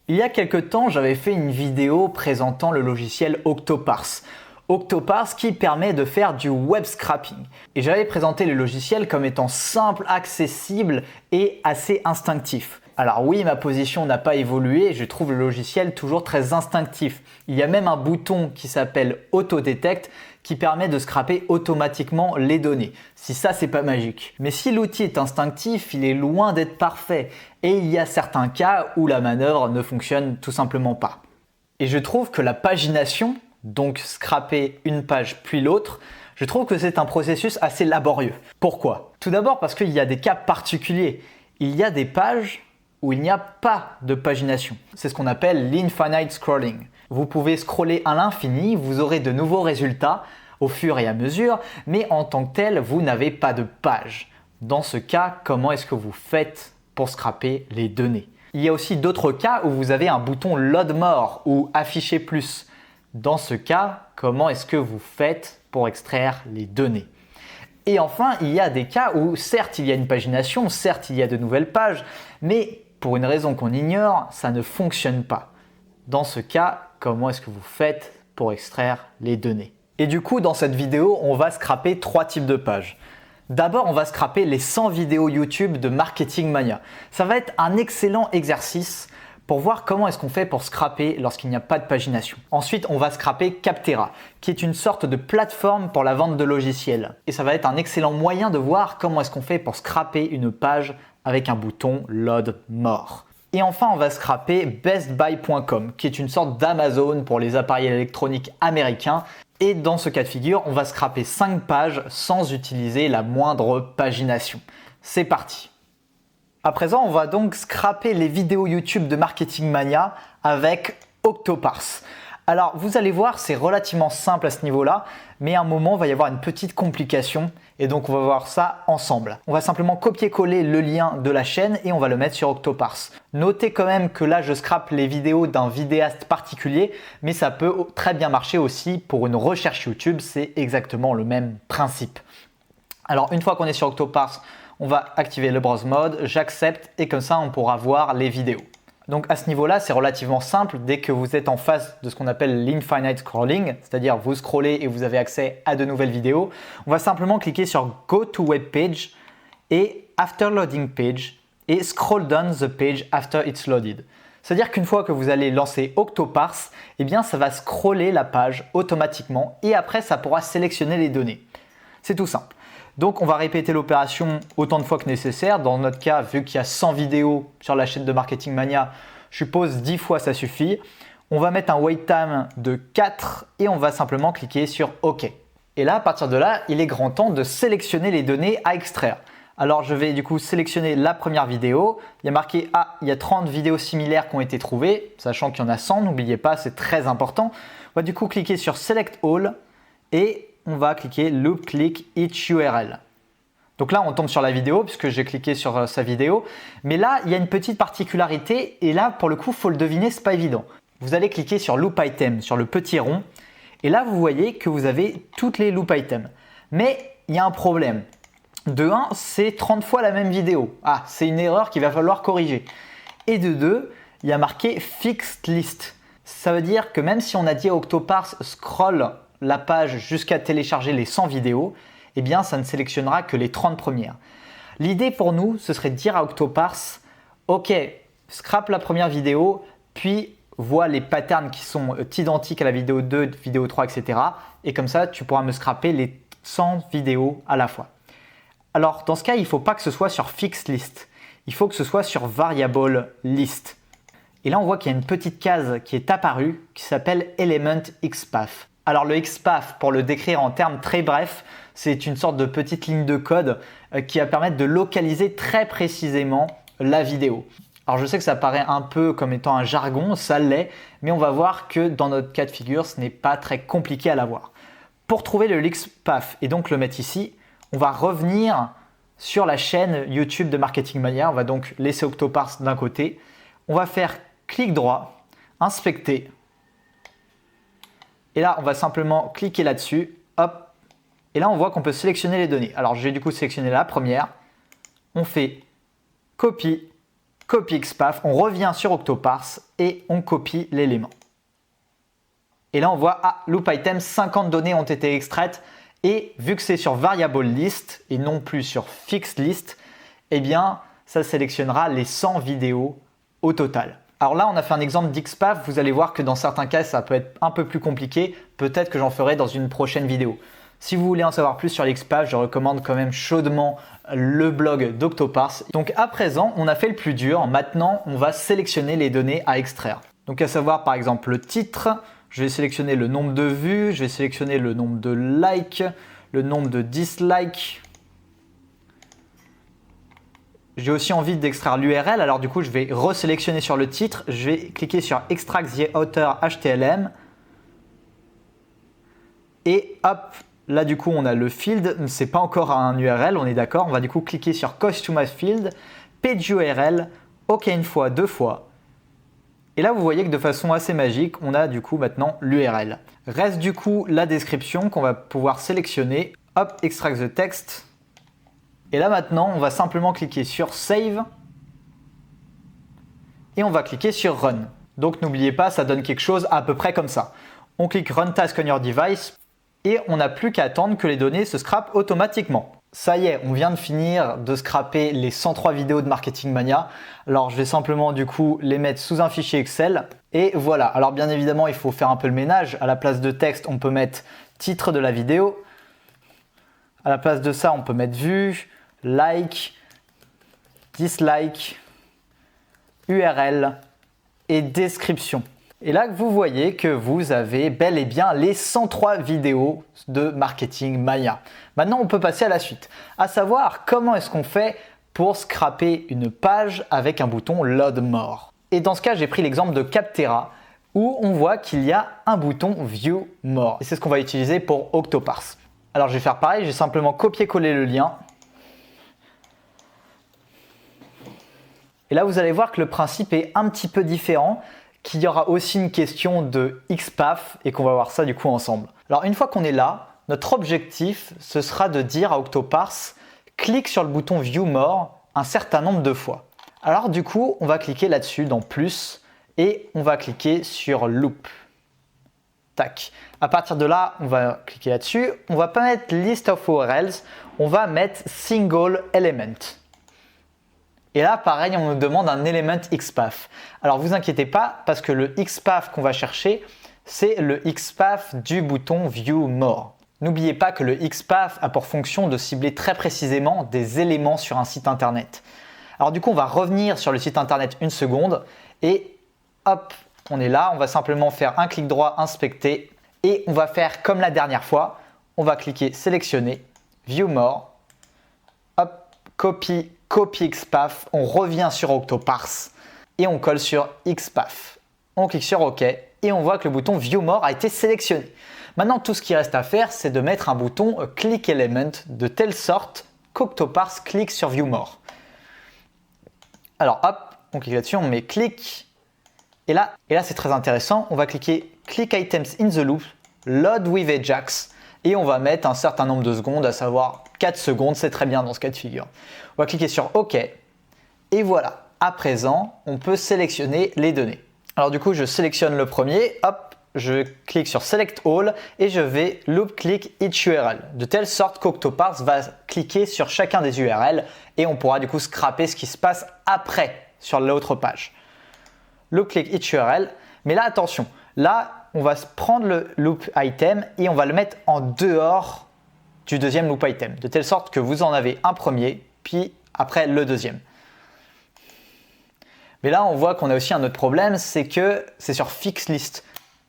Il y a quelque temps, j'avais fait une vidéo présentant le logiciel Octoparse. Octoparse qui permet de faire du web scrapping. Et j'avais présenté le logiciel comme étant simple, accessible et assez instinctif. Alors oui, ma position n'a pas évolué, je trouve le logiciel toujours très instinctif. Il y a même un bouton qui s'appelle Autodetect qui permet de scraper automatiquement les données. Si ça, c'est pas magique. Mais si l'outil est instinctif, il est loin d'être parfait. Et il y a certains cas où la manœuvre ne fonctionne tout simplement pas. Et je trouve que la pagination, donc scraper une page puis l'autre, je trouve que c'est un processus assez laborieux. Pourquoi? Tout d'abord parce qu'il y a des cas particuliers. Il y a des pages où il n'y a pas de pagination. C'est ce qu'on appelle l'infinite scrolling. Vous pouvez scroller à l'infini, vous aurez de nouveaux résultats au fur et à mesure, mais en tant que tel, vous n'avez pas de page. Dans ce cas, comment est-ce que vous faites pour scraper les données? Il y a aussi d'autres cas où vous avez un bouton Load More ou Afficher plus. Dans ce cas, comment est-ce que vous faites pour extraire les données? Et enfin, il y a des cas où certes il y a une pagination, certes il y a de nouvelles pages, mais pour une raison qu'on ignore, ça ne fonctionne pas. Dans ce cas, comment est-ce que vous faites pour extraire les données? Et du coup, dans cette vidéo, on va scraper 3 types de pages. D'abord, on va scraper les 100 vidéos YouTube de Marketing Mania. Ça va être un excellent exercice pour voir comment est-ce qu'on fait pour scraper lorsqu'il n'y a pas de pagination. Ensuite, on va scraper Capterra, qui est une sorte de plateforme pour la vente de logiciels. Et ça va être un excellent moyen de voir comment est-ce qu'on fait pour scraper une page avec un bouton Load More. Et enfin, on va scraper bestbuy.com, qui est une sorte d'Amazon pour les appareils électroniques américains. Et dans ce cas de figure, on va scraper 5 pages sans utiliser la moindre pagination. C'est parti! À présent, on va donc scraper les vidéos YouTube de Marketing Mania avec Octoparse. Alors, vous allez voir, c'est relativement simple à ce niveau-là, mais à un moment, il va y avoir une petite complication et donc on va voir ça ensemble. On va simplement copier-coller le lien de la chaîne et on va le mettre sur Octoparse. Notez quand même que là, je scrape les vidéos d'un vidéaste particulier, mais ça peut très bien marcher aussi pour une recherche YouTube, c'est exactement le même principe. Alors, une fois qu'on est sur Octoparse, on va activer le browse mode, j'accepte et comme ça, on pourra voir les vidéos. Donc à ce niveau-là, c'est relativement simple. Dès que vous êtes en face de ce qu'on appelle l'infinite scrolling, c'est-à-dire vous scrollez et vous avez accès à de nouvelles vidéos, on va simplement cliquer sur Go to Web Page et After Loading Page et Scroll down the page after it's loaded. C'est-à-dire qu'une fois que vous allez lancer Octoparse, eh bien ça va scroller la page automatiquement et après ça pourra sélectionner les données. C'est tout simple. Donc on va répéter l'opération autant de fois que nécessaire. Dans notre cas, vu qu'il y a 100 vidéos sur la chaîne de Marketing Mania, je suppose 10 fois ça suffit. On va mettre un wait time de 4 et on va simplement cliquer sur OK. Et là, à partir de là, il est grand temps de sélectionner les données à extraire. Alors je vais du coup sélectionner la première vidéo. Il y a marqué il y a 30 vidéos similaires qui ont été trouvées, sachant qu'il y en a 100, n'oubliez pas, c'est très important. On va du coup cliquer sur Select All et on va cliquer Loop Click Each URL. Donc là, on tombe sur la vidéo puisque j'ai cliqué sur sa vidéo. Mais là, il y a une petite particularité et là, pour le coup, il faut le deviner, c'est pas évident. Vous allez cliquer sur Loop Item, sur le petit rond. Et là, vous voyez que vous avez toutes les Loop Items. Mais il y a un problème. De 1, c'est 30 fois la même vidéo. Ah, c'est une erreur qu'il va falloir corriger. Et de 2, il y a marqué Fixed List. Ça veut dire que même si on a dit à Octoparse scroll la page jusqu'à télécharger les 100 vidéos, eh bien ça ne sélectionnera que les 30 premières. L'idée pour nous, ce serait de dire à Octoparse, OK, scrape la première vidéo, puis vois les patterns qui sont identiques à la vidéo 2, vidéo 3, etc. Et comme ça, tu pourras me scraper les 100 vidéos à la fois. Alors dans ce cas, il ne faut pas que ce soit sur Fixed List, il faut que ce soit sur Variable List. Et là, on voit qu'il y a une petite case qui est apparue qui s'appelle Element XPath. Alors le XPath, pour le décrire en termes très brefs, c'est une sorte de petite ligne de code qui va permettre de localiser très précisément la vidéo. Alors je sais que ça paraît un peu comme étant un jargon, ça l'est, mais on va voir que dans notre cas de figure, ce n'est pas très compliqué à l'avoir. Pour trouver le XPath et donc le mettre ici, on va revenir sur la chaîne YouTube de Marketing Mania. On va donc laisser Octoparse d'un côté. On va faire clic droit, inspecter. Et là, on va simplement cliquer là-dessus, hop, et là, on voit qu'on peut sélectionner les données. Alors, j'ai du coup sélectionné la première, on fait copie, copie XPath, on revient sur Octoparse et on copie l'élément. Et là on voit, loop item, 50 données ont été extraites et vu que c'est sur variable list et non plus sur fixed list, eh bien ça sélectionnera les 100 vidéos au total. Alors là on a fait un exemple d'XPath, vous allez voir que dans certains cas ça peut être un peu plus compliqué, peut-être que j'en ferai dans une prochaine vidéo. Si vous voulez en savoir plus sur l'XPath, je recommande quand même chaudement le blog d'Octoparse. Donc à présent, on a fait le plus dur. Maintenant, on va sélectionner les données à extraire. Donc à savoir par exemple le titre, je vais sélectionner le nombre de vues, je vais sélectionner le nombre de likes, le nombre de dislikes. J'ai aussi envie d'extraire l'URL, alors du coup je vais resélectionner sur le titre, je vais cliquer sur Extract the Author HTML et hop, là du coup on a le field, c'est pas encore un URL, on est d'accord, on va du coup cliquer sur Customize Field, Page URL, OK une fois, deux fois. Et là vous voyez que de façon assez magique, on a du coup maintenant l'URL. Reste du coup la description qu'on va pouvoir sélectionner, hop, Extract the Text. Et là maintenant, on va simplement cliquer sur Save et on va cliquer sur Run. Donc n'oubliez pas, ça donne quelque chose à peu près comme ça. On clique Run Task on your device et on n'a plus qu'à attendre que les données se scrapent automatiquement. Ça y est, on vient de finir de scraper les 103 vidéos de Marketing Mania. Alors je vais simplement du coup les mettre sous un fichier Excel. Et voilà, alors bien évidemment il faut faire un peu le ménage. À la place de texte, on peut mettre titre de la vidéo. À la place de ça, on peut mettre vue, like, dislike, URL et description. Et là, vous voyez que vous avez bel et bien les 103 vidéos de Marketing Mania. Maintenant, on peut passer à la suite, à savoir comment est-ce qu'on fait pour scraper une page avec un bouton Load More. Et dans ce cas, j'ai pris l'exemple de Capterra où on voit qu'il y a un bouton View More. Et c'est ce qu'on va utiliser pour Octoparse. Alors, je vais faire pareil, j'ai simplement copié-collé le lien. Et là, vous allez voir que le principe est un petit peu différent, qu'il y aura aussi une question de XPath et qu'on va voir ça du coup ensemble. Alors une fois qu'on est là, notre objectif, ce sera de dire à Octoparse, clique sur le bouton View More un certain nombre de fois. Alors du coup, on va cliquer là-dessus dans Plus et on va cliquer sur Loop. Tac. À partir de là, on va cliquer là-dessus. On va pas mettre List of URLs, on va mettre Single Element. Et là, pareil, on nous demande un élément XPath. Alors, vous inquiétez pas, parce que le XPath qu'on va chercher, c'est le XPath du bouton View More. N'oubliez pas que le XPath a pour fonction de cibler très précisément des éléments sur un site internet. Alors du coup, on va revenir sur le site internet une seconde et hop, on est là. On va simplement faire un clic droit, inspecter et on va faire comme la dernière fois. On va cliquer sélectionner, View More, hop, copie XPath, on revient sur Octoparse et on colle sur XPath. On clique sur OK et on voit que le bouton View More a été sélectionné. Maintenant, tout ce qui reste à faire, c'est de mettre un bouton Click Element de telle sorte qu'Octoparse clique sur View More. Alors hop, on clique là-dessus, on met click et là c'est très intéressant, on va cliquer Click Items in the Loop, Load with Ajax et on va mettre un certain nombre de secondes, à savoir 4 secondes, c'est très bien dans ce cas de figure. On va cliquer sur OK et voilà, à présent, on peut sélectionner les données. Alors du coup, je sélectionne le premier, hop, je clique sur Select All et je vais loop click each URL de telle sorte qu'Octoparse va cliquer sur chacun des URL et on pourra du coup scraper ce qui se passe après sur l'autre page. Loop click each URL, mais là attention, là on va prendre le loop item et on va le mettre en dehors du deuxième loop item, de telle sorte que vous en avez un premier, puis après le deuxième. Mais là, on voit qu'on a aussi un autre problème, c'est que c'est sur fixed list.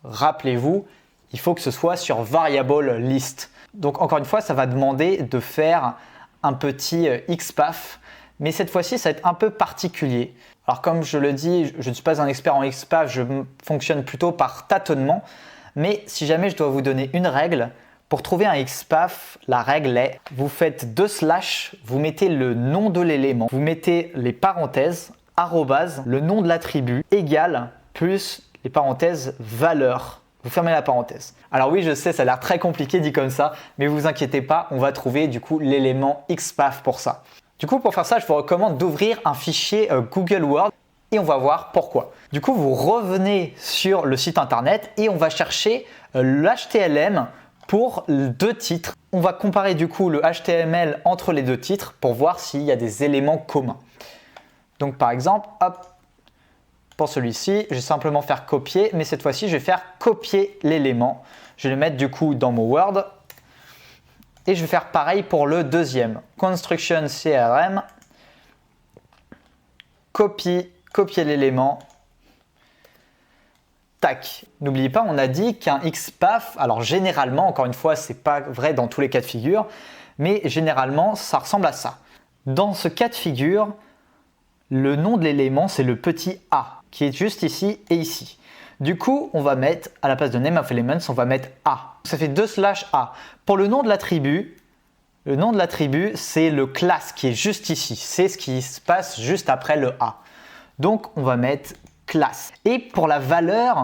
Rappelez-vous, il faut que ce soit sur variable list. Donc encore une fois, ça va demander de faire un petit XPath, mais cette fois-ci, ça va être un peu particulier. Alors comme je le dis, je ne suis pas un expert en XPath, je fonctionne plutôt par tâtonnement, mais si jamais je dois vous donner une règle, pour trouver un XPath, la règle est, vous faites 2 slash, vous mettez le nom de l'élément, vous mettez les parenthèses, arrobase, le nom de l'attribut, égal, plus les parenthèses valeur. Vous fermez la parenthèse. Alors oui, je sais, ça a l'air très compliqué dit comme ça, mais vous inquiétez pas, on va trouver du coup l'élément XPath pour ça. Du coup, pour faire ça, je vous recommande d'ouvrir un fichier Google Word et on va voir pourquoi. Du coup, vous revenez sur le site internet et on va chercher l'HTML pour deux titres. On va comparer du coup le HTML entre les deux titres pour voir s'il y a des éléments communs. Donc par exemple, hop, pour celui-ci, je vais simplement faire copier, mais cette fois-ci, je vais faire copier l'élément. Je vais le mettre du coup dans mon Word et je vais faire pareil pour le deuxième. Construction CRM, copier l'élément. Tac. N'oubliez pas, on a dit qu'un XPath, alors généralement, encore une fois, c'est pas vrai dans tous les cas de figure, mais généralement, ça ressemble à ça. Dans ce cas de figure, le nom de l'élément, c'est le petit a, qui est juste ici et ici. Du coup, on va mettre, à la place de name of elements, on va mettre a. Ça fait 2/a. Pour le nom de l'attribut, c'est le class qui est juste ici. C'est ce qui se passe juste après le a. Donc, on va mettre class. Et pour la valeur,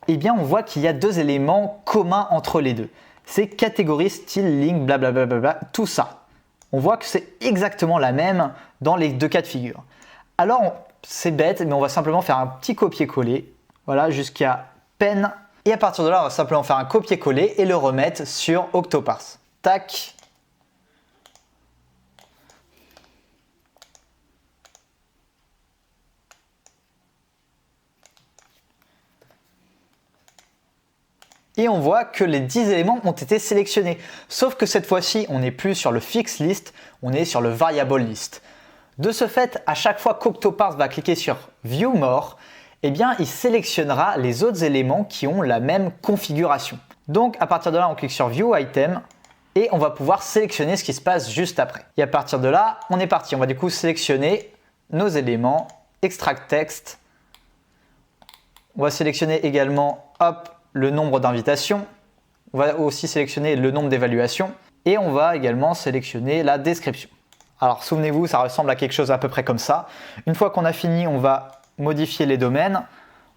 eh bien, on voit qu'il y a deux éléments communs entre les deux. C'est catégorie, style, link, blablabla, tout ça. On voit que c'est exactement la même dans les deux cas de figure. Alors, c'est bête, mais on va simplement faire un petit copier-coller. Voilà, jusqu'à pen. Et à partir de là, on va simplement faire un copier-coller et le remettre sur Octoparse. Tac. Et on voit que les 10 éléments ont été sélectionnés. Sauf que cette fois-ci, on n'est plus sur le fixed list, on est sur le variable list. De ce fait, à chaque fois qu'Octoparse va cliquer sur View More, eh bien, il sélectionnera les autres éléments qui ont la même configuration. Donc, à partir de là, on clique sur View Item et on va pouvoir sélectionner ce qui se passe juste après. Et à partir de là, on est parti. On va du coup sélectionner nos éléments, Extract Text. On va sélectionner également, hop, le nombre d'invitations. On va aussi sélectionner le nombre d'évaluations et on va également sélectionner la description. Alors souvenez-vous, ça ressemble à quelque chose à peu près comme ça. Une fois qu'on a fini, on va modifier les domaines.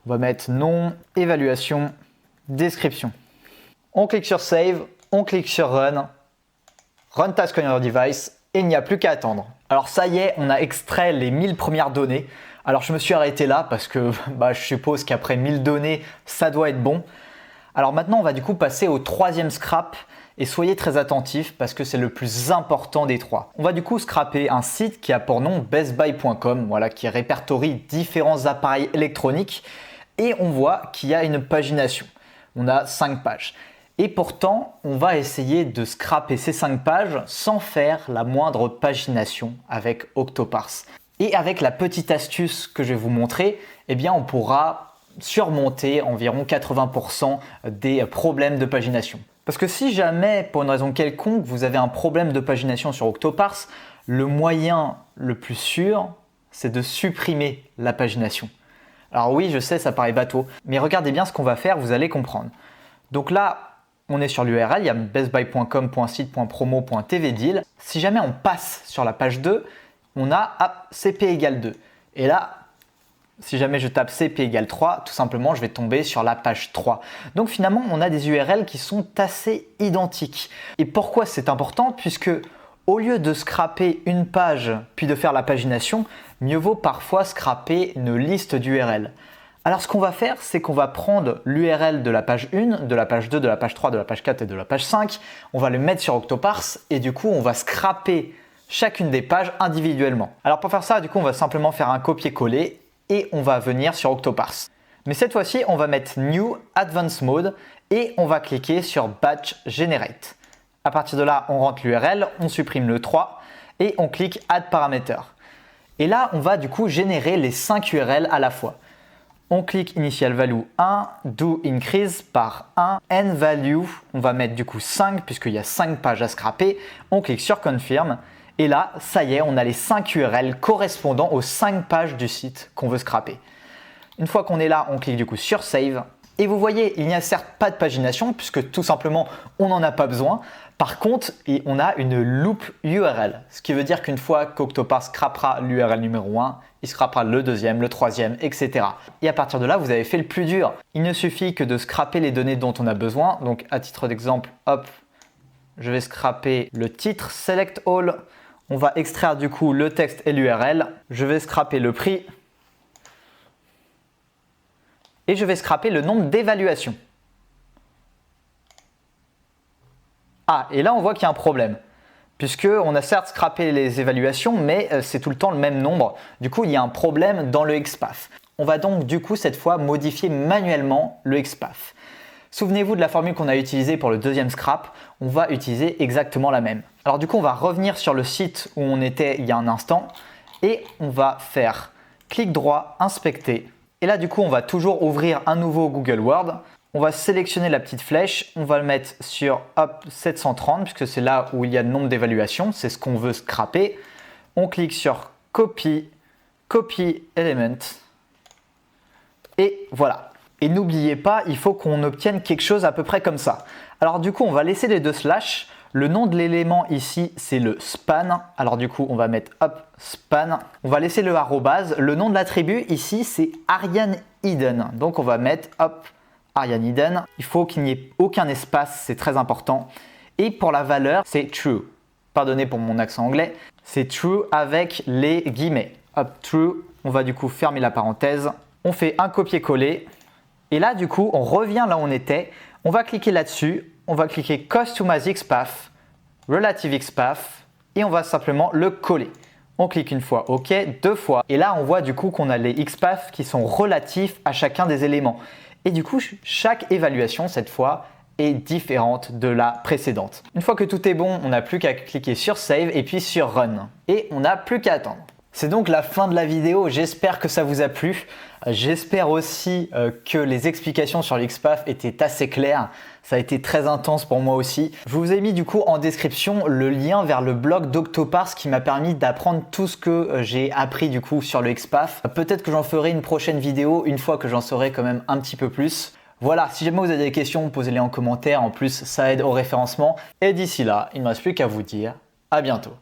On va mettre nom, évaluation, description. On clique sur Save, on clique sur Run, Run Task on your device et il n'y a plus qu'à attendre. Alors ça y est, on a extrait les 1000 premières données. Alors je me suis arrêté là parce que je suppose qu'après 1000 données, ça doit être bon. Alors maintenant, on va du coup passer au troisième scrap et soyez très attentifs parce que c'est le plus important des trois. On va du coup scraper un site qui a pour nom bestbuy.com, voilà, qui répertorie différents appareils électroniques et on voit qu'il y a une pagination. On a 5 pages. Et pourtant, on va essayer de scraper ces 5 pages sans faire la moindre pagination avec Octoparse. Et avec la petite astuce que je vais vous montrer, eh bien on pourra surmonter environ 80% des problèmes de pagination. Parce que si jamais, pour une raison quelconque, vous avez un problème de pagination sur Octoparse, le moyen le plus sûr, c'est de supprimer la pagination. Alors oui, je sais, ça paraît bateau, mais regardez bien ce qu'on va faire, vous allez comprendre. Donc là, on est sur l'URL, il y a bestbuy.com.site.promo.tvdeal. Si jamais on passe sur la page 2, on a CP égale 2. Et là, si jamais je tape CP égale 3, tout simplement, je vais tomber sur la page 3. Donc finalement, on a des URL qui sont assez identiques. Et pourquoi c'est important? Puisque au lieu de scraper une page puis de faire la pagination, mieux vaut parfois scraper une liste d'URL. Alors ce qu'on va faire, c'est qu'on va prendre l'URL de la page 1, de la page 2, de la page 3, de la page 4 et de la page 5. On va le mettre sur Octoparse et du coup, on va scraper chacune des pages individuellement. Alors pour faire ça, du coup, on va simplement faire un copier-coller et on va venir sur Octoparse. Mais cette fois-ci, on va mettre New Advanced Mode et on va cliquer sur Batch Generate. À partir de là, on rentre l'URL, on supprime le 3 et on clique Add Parameter. Et là, on va du coup générer les 5 URL à la fois. On clique Initial Value 1, Do Increase par 1, End Value, on va mettre du coup 5 puisqu'il y a 5 pages à scraper. On clique sur Confirm. Et là, ça y est, on a les 5 URL correspondant aux 5 pages du site qu'on veut scraper. Une fois qu'on est là, on clique du coup sur Save. Et vous voyez, il n'y a certes pas de pagination puisque tout simplement, on n'en a pas besoin. Par contre, on a une loop URL. Ce qui veut dire qu'une fois qu'Octoparse scrapera l'URL numéro 1, il scrapera le deuxième, le troisième, etc. Et à partir de là, vous avez fait le plus dur. Il ne suffit que de scraper les données dont on a besoin. Donc à titre d'exemple, hop, je vais scraper le titre, Select All. On va extraire du coup le texte et l'URL. Je vais scraper le prix. Et je vais scraper le nombre d'évaluations. Ah, et là on voit qu'il y a un problème. Puisqu'on a certes scrappé les évaluations, mais c'est tout le temps le même nombre. Du coup, il y a un problème dans le XPath. On va donc du coup cette fois modifier manuellement le XPath. Souvenez-vous de la formule qu'on a utilisée pour le deuxième scrap, on va utiliser exactement la même. Alors du coup, on va revenir sur le site où on était il y a un instant et on va faire clic droit, inspecter. Et là du coup, on va toujours ouvrir un nouveau Google Word. On va sélectionner la petite flèche, on va le mettre sur 730 puisque c'est là où il y a le nombre d'évaluations, c'est ce qu'on veut scraper. On clique sur Copy, Copy Element et voilà. Et n'oubliez pas, il faut qu'on obtienne quelque chose à peu près comme ça. Alors du coup, on va laisser les deux slash. Le nom de l'élément ici, c'est le span. Alors du coup, on va mettre span. On va laisser le arrobase. Le nom de l'attribut ici, c'est Ariane Hidden. Donc on va mettre Ariane Hidden. Il faut qu'il n'y ait aucun espace, c'est très important. Et pour la valeur, c'est true. Pardonnez pour mon accent anglais. C'est true avec les guillemets. True. On va du coup fermer la parenthèse. On fait un copier-coller. Et là, du coup, on revient là où on était. On va cliquer là-dessus. On va cliquer Customize XPath, Relative XPath et on va simplement le coller. On clique une fois OK, deux fois. Et là, on voit du coup qu'on a les XPath qui sont relatifs à chacun des éléments. Et du coup, chaque évaluation, cette fois, est différente de la précédente. Une fois que tout est bon, on n'a plus qu'à cliquer sur Save et puis sur Run. Et on n'a plus qu'à attendre. C'est donc la fin de la vidéo, j'espère que ça vous a plu. J'espère aussi que les explications sur l'XPath étaient assez claires. Ça a été très intense pour moi aussi. Je vous ai mis du coup en description le lien vers le blog d'Octoparse qui m'a permis d'apprendre tout ce que j'ai appris du coup sur le XPath. Peut-être que j'en ferai une prochaine vidéo une fois que j'en saurai quand même un petit peu plus. Voilà, si jamais vous avez des questions, posez-les en commentaire. En plus, ça aide au référencement. Et d'ici là, il ne me reste plus qu'à vous dire à bientôt.